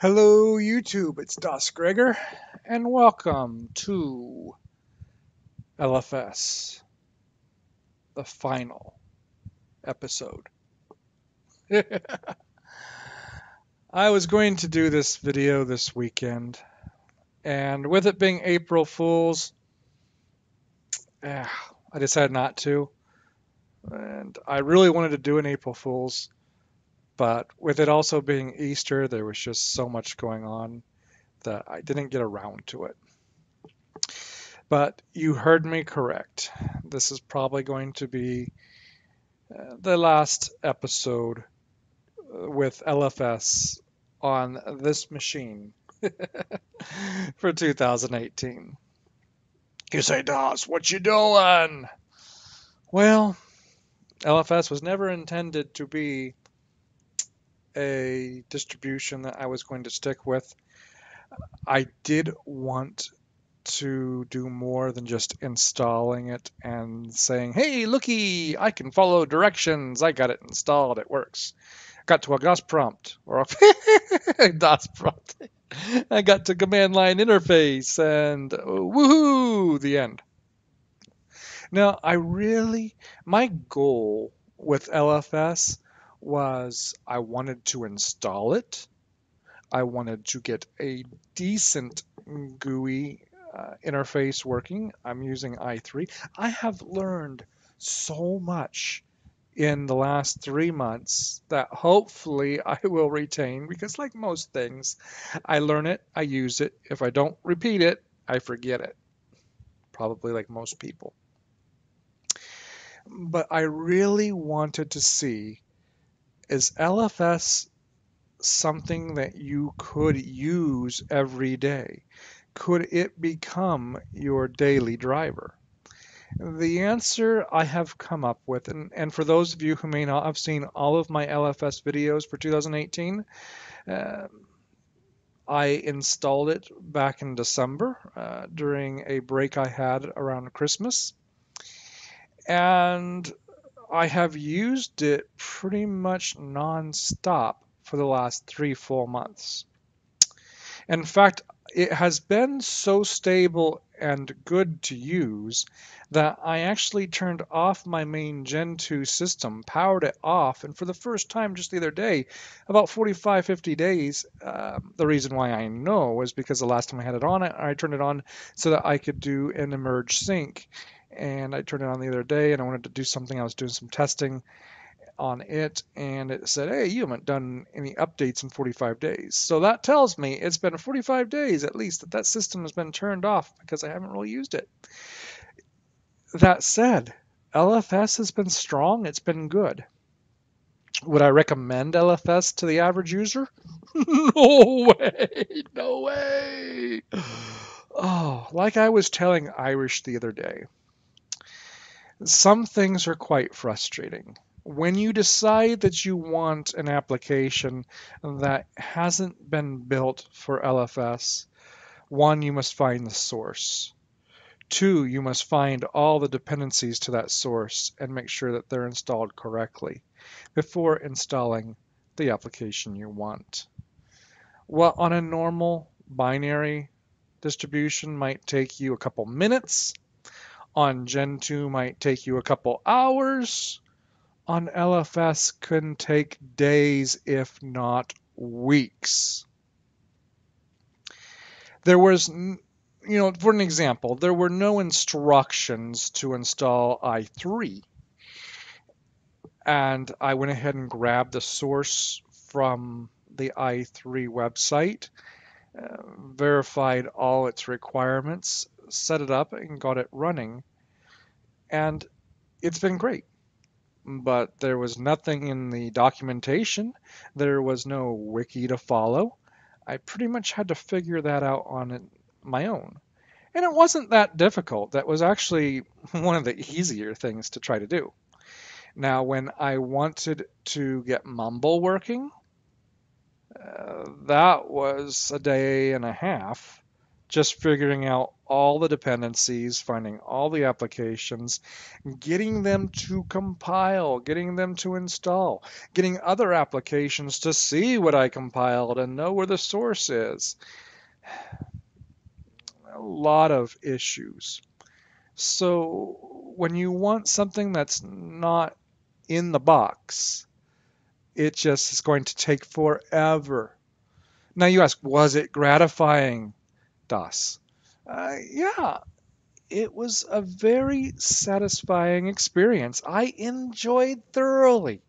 Hello, YouTube. It's DasGregor, and welcome to LFS, the final episode. I was going to do this video this weekend, and with it being April Fool's, I decided not to. And I really wanted to do an April Fool's, but with it also being Easter, there was just so much going on that I didn't get around to it. But you heard me correct. This is probably going to be the last episode with LFS on this machine for 2018. You say, Das, what you doing? Well, LFS was never intended to be a distribution that I was going to stick with. I did want to do more than just installing it and saying, hey, looky, I can follow directions. I got it installed. It works. Got to a DOS prompt or a DOS prompt. I got to command line interface and woohoo, the end. Now, my goal with LFS was I wanted to install it. I wanted to get a decent GUI interface working. I'm using i3. I have learned so much in the last 3 months that hopefully I will retain because, like most things, I learn it, I use it. If I don't repeat it, I forget it. Probably like most people. But I really wanted to see, is LFS something that you could use every day? Could it become your daily driver? The answer I have come up with, and for those of you who may not have seen all of my LFS videos for 2018, uh, I installed it back in December during a break I had around Christmas, and I have used it pretty much non-stop for the last 3 full months. In fact, it has been so stable and good to use that I actually turned off my main Gen 2 system, powered it off, and for the first time just the other day, about 45, 50 days, the reason why I know is because the last time I had it on, I turned it on so that I could do an emerge sync. And I turned it on the other day and I wanted to do something. I was doing some testing on it and it said, hey, you haven't done any updates in 45 days. So that tells me it's been 45 days at least that that system has been turned off because I haven't really used it. That said, LFS has been strong. It's been good. Would I recommend LFS to the average user? No way. No way. Oh, like I was telling Irish the other day, some things are quite frustrating. When you decide that you want an application that hasn't been built for LFS, one, you must find the source. Two, you must find all the dependencies to that source and make sure that they're installed correctly before installing the application you want. What on a normal binary distribution might take you a couple minutes, on Gen 2 might take you a couple hours, on LFS can take days, if not weeks. There was, for an example, there were no instructions to install i3. And I went ahead and grabbed the source from the i3 website, verified all its requirements, set it up, and got it running. And it's been great. But there was nothing in the documentation. There was no wiki to follow. I pretty much had to figure that out on my own. And it wasn't that difficult. That was actually one of the easier things to try to do. Now, when I wanted to get Mumble working, that was a day and a half just figuring out all the dependencies, finding all the applications, getting them to compile, getting them to install, getting other applications to see what I compiled and know where the source is. A lot of issues. So when you want something that's not in the box, it just is going to take forever. Now you ask, was it gratifying, Das? Yeah, it was a very satisfying experience. I enjoyed thoroughly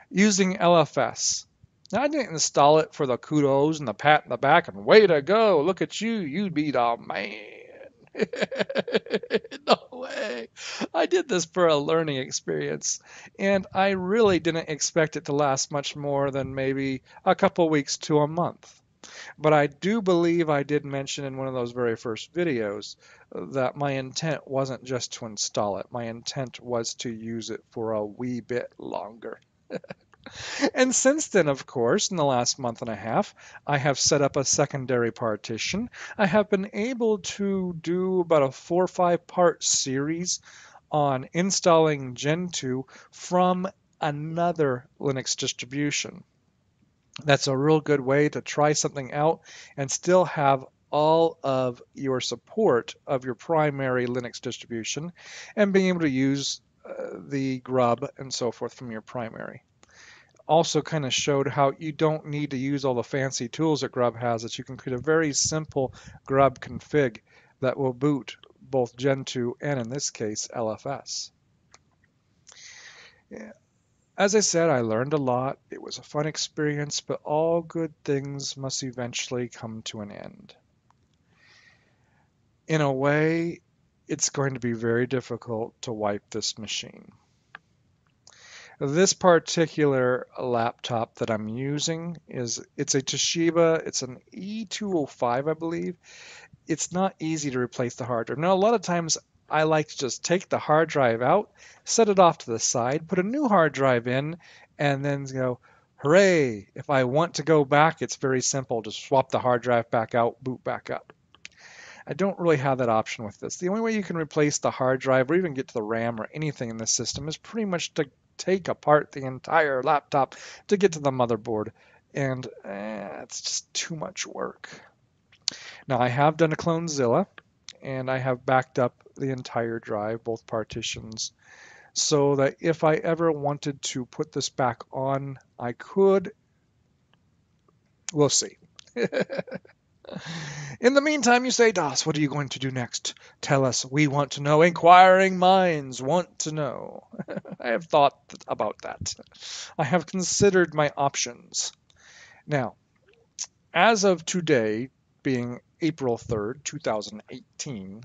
using LFS. Now, I didn't install it for the kudos and the pat in the back and way to go, look at you, you'd be the man. No way. I did this for a learning experience, and I really didn't expect it to last much more than maybe a couple weeks to a month. But I do believe I did mention in one of those very first videos that my intent wasn't just to install it. My intent was to use it for a wee bit longer. And since then, of course, in the last month and a half, I have set up a secondary partition. I have been able to do about a 4 or 5 part series on installing Gentoo from another Linux distribution. That's a real good way to try something out and still have all of your support of your primary Linux distribution and being able to use the grub and so forth from your primary. Also kind of showed how you don't need to use all the fancy tools that grub has, that you can create a very simple grub config that will boot both Gentoo and in this case LFS. Yeah. As I said, I learned a lot. It was a fun experience, but all good things must eventually come to an end. In a way, it's going to be very difficult to wipe this machine. This particular laptop that I'm using it's a Toshiba, it's an E205, I believe. It's not easy to replace the hard drive. Now, a lot of times I like to just take the hard drive out, set it off to the side, put a new hard drive in, and then go, hooray! If I want to go back, it's very simple. Just swap the hard drive back out, boot back up. I don't really have that option with this. The only way you can replace the hard drive or even get to the RAM or anything in this system is pretty much to take apart the entire laptop to get to the motherboard. And it's just too much work. Now, I have done a Clonezilla, and I have backed up the entire drive, both partitions, so that if I ever wanted to put this back on, I could. We'll see. In the meantime, you say, Das, what are you going to do next? Tell us. We want to know. Inquiring minds want to know. I have thought about that. I have considered my options. Now, as of today, being April 3rd, 2018,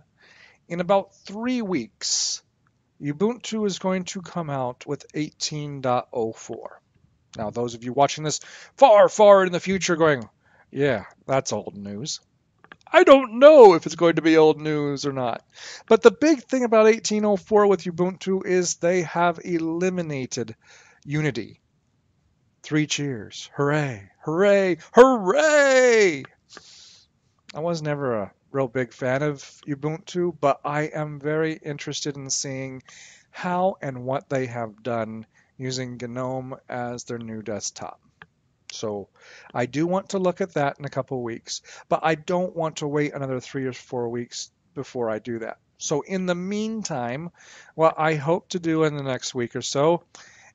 in about 3 weeks, Ubuntu is going to come out with 18.04. Now, those of you watching this far, far in the future going, yeah, that's old news. I don't know if it's going to be old news or not. But the big thing about 18.04 with Ubuntu is they have eliminated Unity. 3 cheers. Hooray, hooray, hooray! I was never a real big fan of Ubuntu, but I am very interested in seeing how and what they have done using GNOME as their new desktop. So I do want to look at that in a couple of weeks, but I don't want to wait another 3 or 4 weeks before I do that. So in the meantime, what I hope to do in the next week or so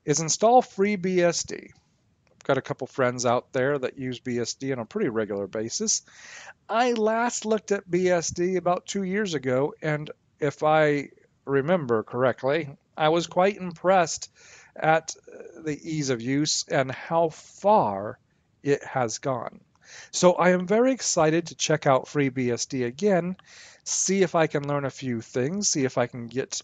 is install FreeBSD. I've got a couple friends out there that use BSD on a pretty regular basis. I last looked at BSD about 2 years ago, and if I remember correctly, I was quite impressed at the ease of use and how far it has gone. So I am very excited to check out FreeBSD again, see if I can learn a few things, see if I can get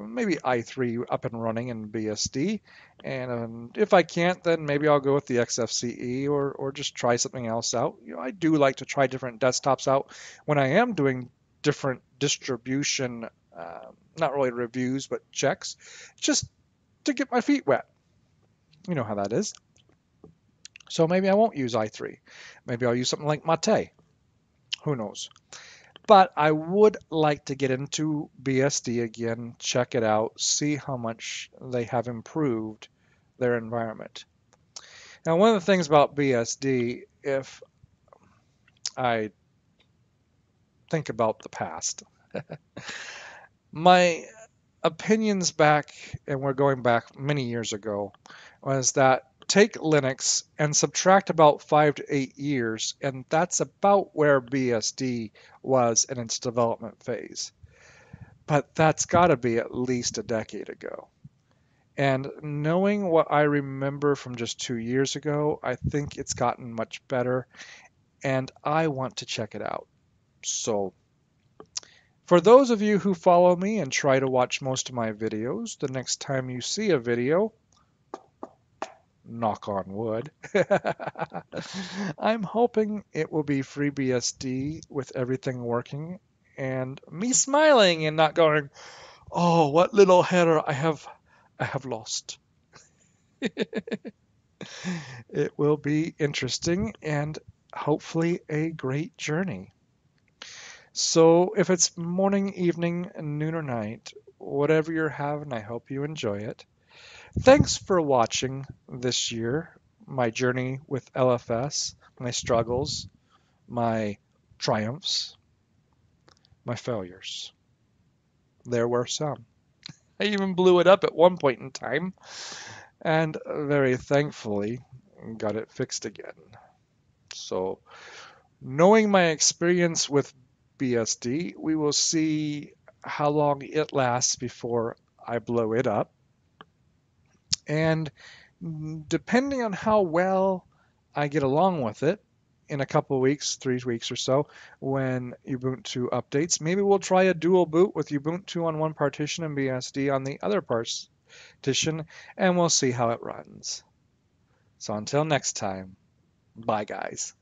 maybe i3 up and running in BSD. And if I can't, then maybe I'll go with the XFCE or just try something else out. You know, I do like to try different desktops out when I am doing different distribution, not really reviews, but checks, just to get my feet wet. You know how that is. So maybe I won't use i3. Maybe I'll use something like Mate. Who knows? But I would like to get into BSD again, check it out, see how much they have improved their environment. Now, one of the things about BSD, if I think about the past, my opinions back, and we're going back many years ago, was that take Linux and subtract about 5 to 8 years, and that's about where BSD was in its development phase. But that's got to be at least a decade ago. And knowing what I remember from just 2 years ago, I think it's gotten much better, and I want to check it out. So, for those of you who follow me and try to watch most of my videos, the next time you see a video, knock on wood, I'm hoping it will be FreeBSD with everything working and me smiling and not going, "Oh, what little header I have lost." It will be interesting and hopefully a great journey. So if it's morning, evening, noon, or night, whatever you're having, I hope you enjoy it. Thanks for watching this year, my journey with LFS, my struggles, my triumphs, my failures. There were some. I even blew it up at one point in time, and very thankfully got it fixed again. So, knowing my experience with BSD, we will see how long it lasts before I blow it up. And depending on how well I get along with it, in a couple of weeks, 3 weeks or so, when Ubuntu updates, maybe we'll try a dual boot with Ubuntu on one partition and BSD on the other partition, and we'll see how it runs. So until next time, bye guys.